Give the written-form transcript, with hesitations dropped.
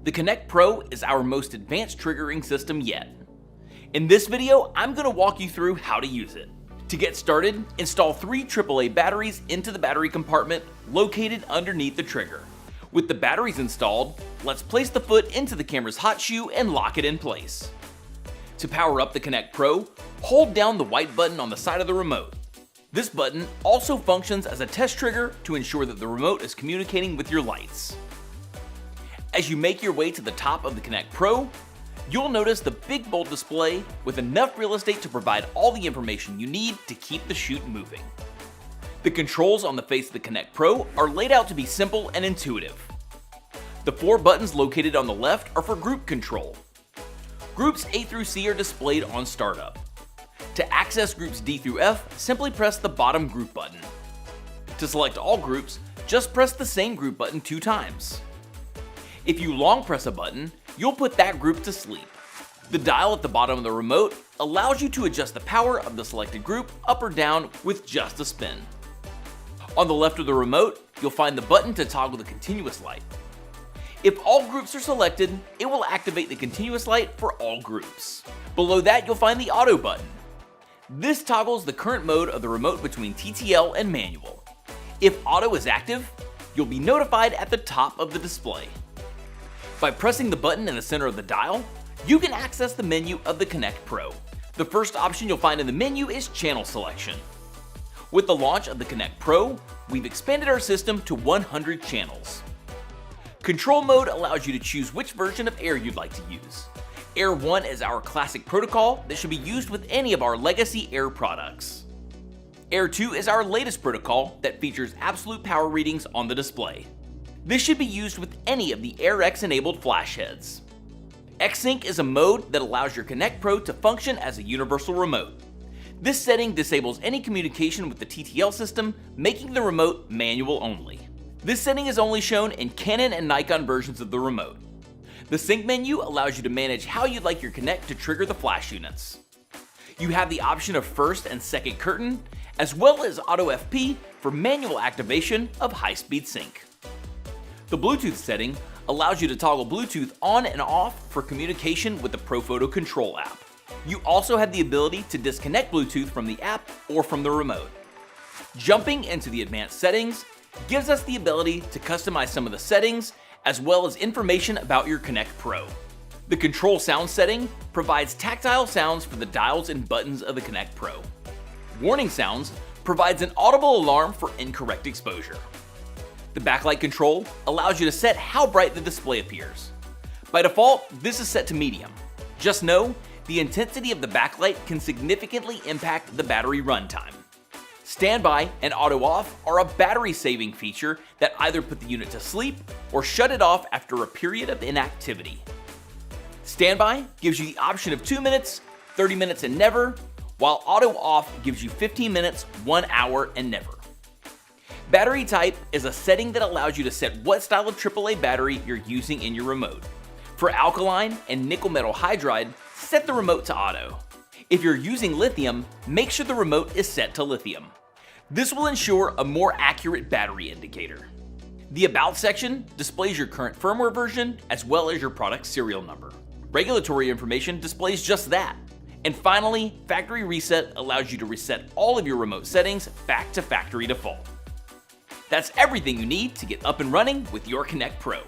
The Connect Pro is our most advanced triggering system yet. In this video, I'm going to walk you through how to use it. To get started, install 3 AAA batteries into the battery compartment located underneath the trigger. With the batteries installed, let's place the foot into the camera's hot shoe and lock it in place. To power up the Connect Pro, hold down the white button on the side of the remote. This button also functions as a test trigger to ensure that the remote is communicating with your lights. As you make your way to the top of the Connect Pro, you'll notice the big bold display with enough real estate to provide all the information you need to keep the shoot moving. The controls on the face of the Connect Pro are laid out to be simple and intuitive. The 4 buttons located on the left are for group control. Groups A through C are displayed on startup. To access groups D through F, simply press the bottom group button. To select all groups, just press the same group button 2 times. If you long press a button, you'll put that group to sleep. The dial at the bottom of the remote allows you to adjust the power of the selected group up or down with just a spin. On the left of the remote, you'll find the button to toggle the continuous light. If all groups are selected, it will activate the continuous light for all groups. Below that, you'll find the auto button. This toggles the current mode of the remote between TTL and manual. If auto is active, you'll be notified at the top of the display. By pressing the button in the center of the dial, you can access the menu of the Connect Pro. The first option you'll find in the menu is channel selection. With the launch of the Connect Pro, we've expanded our system to 100 channels. Control mode allows you to choose which version of Air you'd like to use. Air 1 is our classic protocol that should be used with any of our legacy Air products. Air 2 is our latest protocol that features absolute power readings on the display. This should be used with any of the AirX enabled flash heads. X-Sync is a mode that allows your Connect Pro to function as a universal remote. This setting disables any communication with the TTL system, making the remote manual only. This setting is only shown in Canon and Nikon versions of the remote. The Sync menu allows you to manage how you'd like your Connect to trigger the flash units. You have the option of first and second curtain, as well as Auto FP for manual activation of high-speed sync. The Bluetooth setting allows you to toggle Bluetooth on and off for communication with the ProPhoto Control app. You also have the ability to disconnect Bluetooth from the app or from the remote. Jumping into the advanced settings gives us the ability to customize some of the settings as well as information about your Connect Pro. The control sound setting provides tactile sounds for the dials and buttons of the Connect Pro. Warning sounds provides an audible alarm for incorrect exposure. The backlight control allows you to set how bright the display appears. By default, this is set to medium. Just know, the intensity of the backlight can significantly impact the battery runtime. Standby and auto off are a battery saving feature that either put the unit to sleep or shut it off after a period of inactivity. Standby gives you the option of 2 minutes, 30 minutes and never, while auto off gives you 15 minutes, 1 hour and never. Battery type is a setting that allows you to set what style of AAA battery you're using in your remote. For alkaline and nickel metal hydride, set the remote to auto. If you're using lithium, make sure the remote is set to lithium. This will ensure a more accurate battery indicator. The About section displays your current firmware version as well as your product serial number. Regulatory information displays just that. And finally, Factory Reset allows you to reset all of your remote settings back to factory default. That's everything you need to get up and running with your Connect Pro.